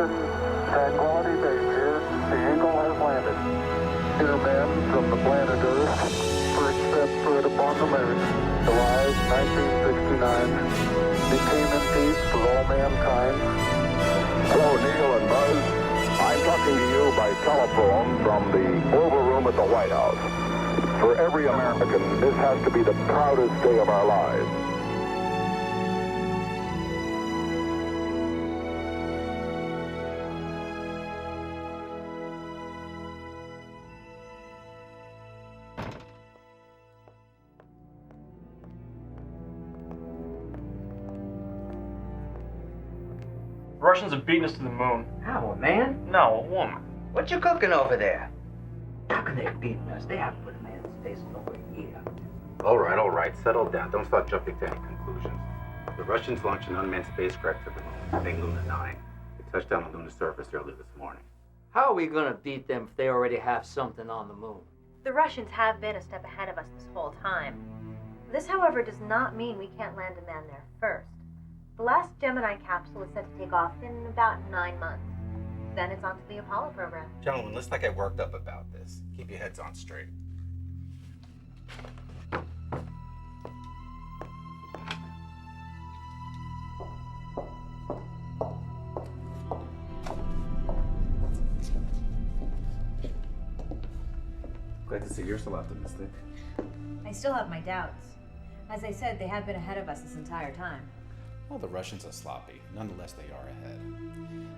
Houston, Tranquility Base here. The Eagle has landed. Here, men from the planet Earth. First set foot upon the moon. July 1969. Became in peace for all mankind. Hello, Neil and Buzz. I'm talking to you by telephone from the Oval Room at the White House. For every American, this has to be the proudest day of our lives. The Russians have beaten us to the moon. How, a man? No, a woman. What you cooking over there? How can they have beaten us? They haven't put a man in space in over a year. All right. Settle down. Don't start jumping to any conclusions. The Russians launched an unmanned spacecraft to the moon, named Luna 9. They touched down on the lunar surface early this morning. How are we gonna beat them if they already have something on the moon? The Russians have been a step ahead of us this whole time. This, however, does not mean we can't land a man there first. The last Gemini capsule is set to take off in about 9 months. Then it's on to the Apollo program. Gentlemen, let's not get worked up about this. Keep your heads on straight. Glad to see you're still optimistic. I still have my doubts. As I said, they have been ahead of us this entire time. Well, the Russians are sloppy. Nonetheless, they are ahead.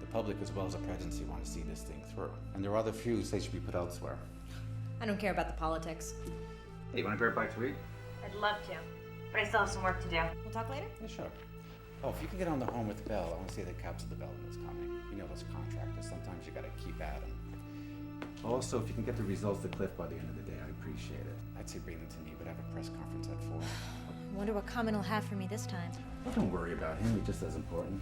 The public as well as the presidency want to see this thing through. And there are other feuds they should be put elsewhere. I don't care about the politics. Hey, you want to grab a bite to eat? I'd love to, but I still have some work to do. We'll talk later? Yeah, sure. Oh, if you can get on the horn with Bell, I want to see the capsule development is coming. You know those contractors, sometimes you gotta keep at them. Also, if you can get the results to Cliff by the end of the day, I'd appreciate it. I'd say bring them to me, but have a press conference at 4. I wonder what comment he'll have for me this time. Well, don't worry about him, he's just as important.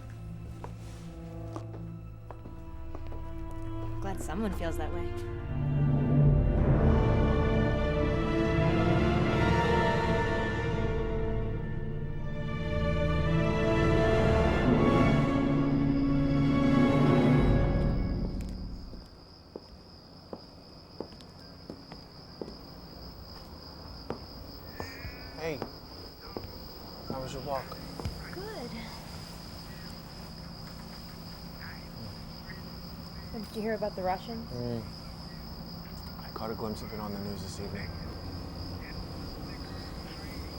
Glad someone feels that way. Hey, how was your walk? Good. Did you hear about the Russians? I caught a glimpse of it on the news this evening.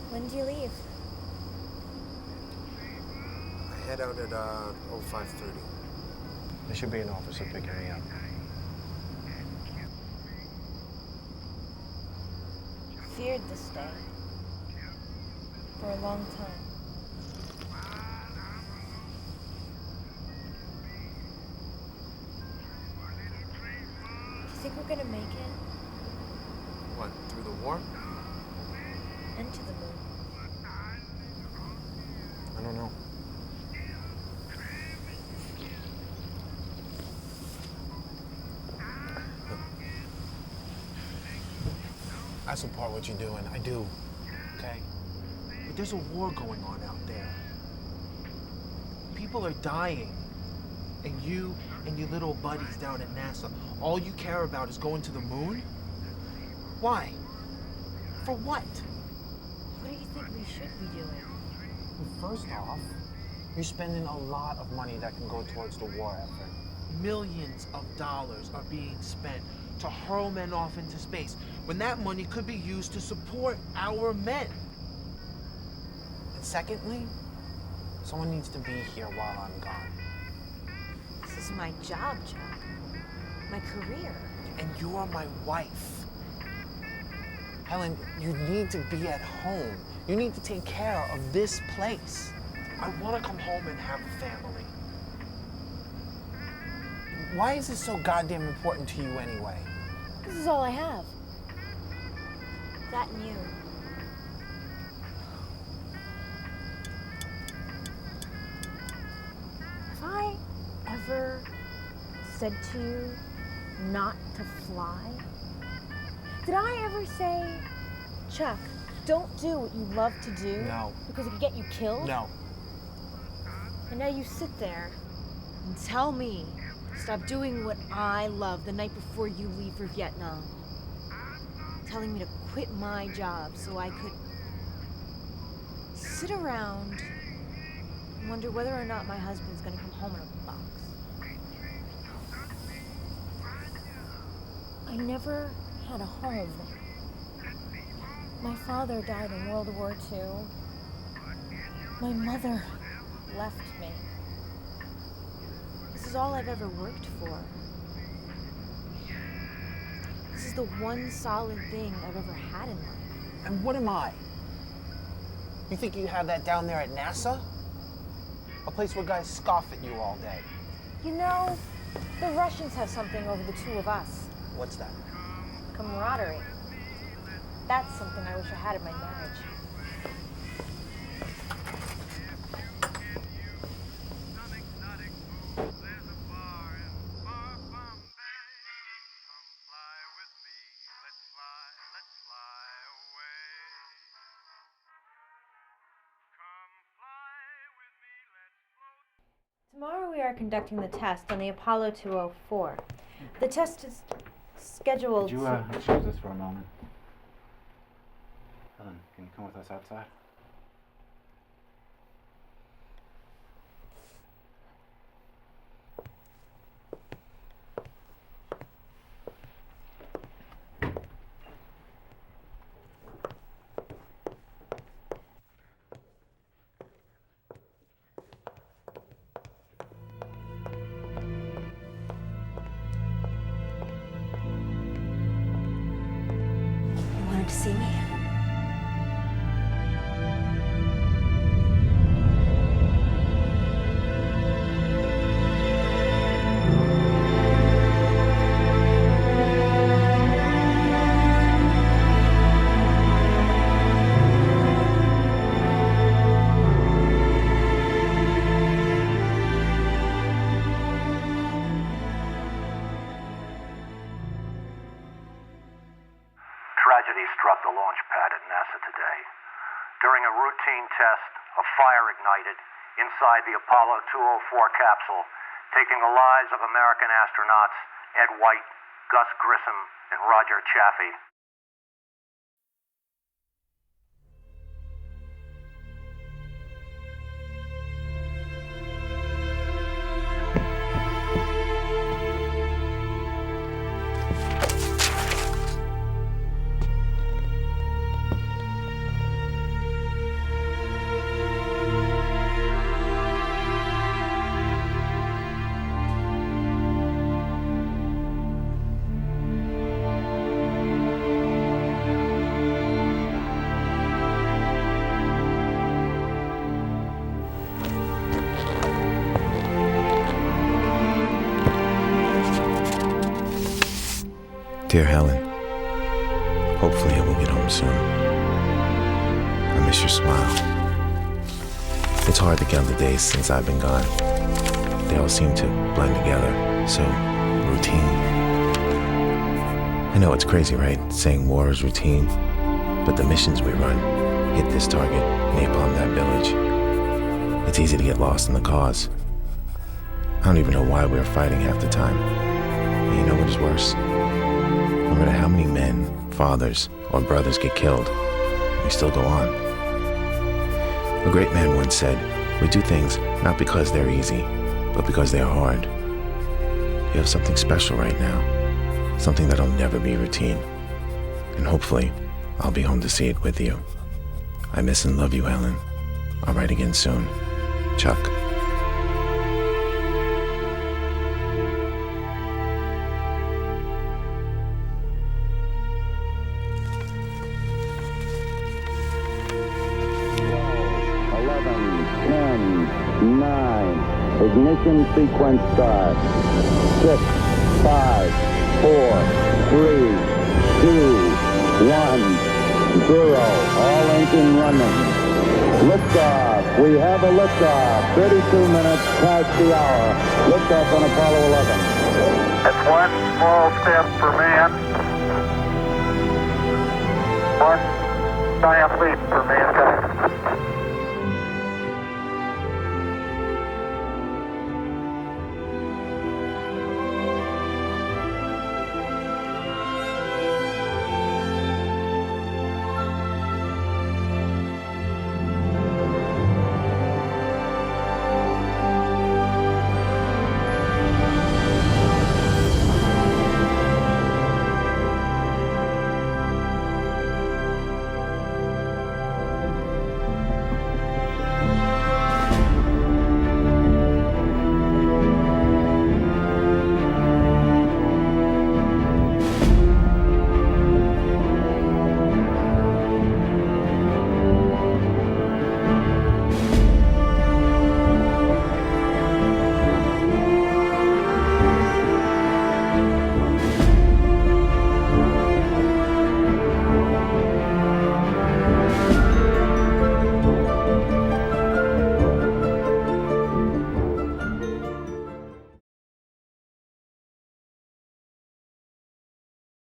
When do you leave? I head out at 05:30. There should be an officer picking me up. Feared this day. For a long time. Do you think we're gonna make it? What, through the war? And to the moon? I don't know. I support what you're doing. I do. Okay? But there's a war going on out there. People are dying. And you and your little buddies down at NASA, all you care about is going to the moon? Why? For what? What do you think we should be doing? Well, first off, you're spending a lot of money that can go towards the war effort. Millions of dollars are being spent to hurl men off into space when that money could be used to support our men. And secondly, someone needs to be here while I'm gone. This is my job, Chuck. My career. And you're my wife. Helen, you need to be at home. You need to take care of this place. I want to come home and have a family. Why is this so goddamn important to you anyway? This is all I have. That and you. Have I ever said to you not to fly? Did I ever say, Chuck, don't do what you love to do? No. Because it could get you killed? No. And now you sit there and tell me Stop doing what I love the night before you leave for Vietnam. Telling me to quit my job so I could sit around and wonder whether or not my husband's gonna come home in a box. I never had a home. My father died in World War II. My mother left me. This is all I've ever worked for. This is the one solid thing I've ever had in life. And what am I? You think you have that down there at NASA? A place where guys scoff at you all day. You know, the Russians have something over the two of us. What's that? Camaraderie. That's something I wish I had in my marriage. Tomorrow we are conducting the test on the Apollo 204. The test is scheduled Could you to... excuse us for a moment? Helen, can you come with us outside? You wanted to see me? Tragedy struck the launch pad at NASA today. During a routine test, a fire ignited inside the Apollo 204 capsule, taking the lives of American astronauts Ed White, Gus Grissom, and Roger Chaffee. Dear Helen, hopefully I will get home soon. I miss your smile. It's hard to count the days since I've been gone. They all seem to blend together, so routine. I know it's crazy, right? Saying war is routine, but the missions we run, hit this target, napalm that village. It's easy to get lost in the cause. I don't even know why we're fighting half the time. And you know what is worse? No matter how many men, fathers, or brothers get killed, we still go on. A great man once said, we do things not because they're easy, but because they're hard. You have something special right now, something that'll never be routine. And hopefully, I'll be home to see it with you. I miss and love you, Helen. I'll write again soon. Chuck. Ignition sequence start. 6, 5, 4, 3, 2, 1, 0. All engine running. Liftoff. We have a liftoff. 32 minutes past the hour. Liftoff on Apollo 11. It's one small step for man, one giant leap for mankind.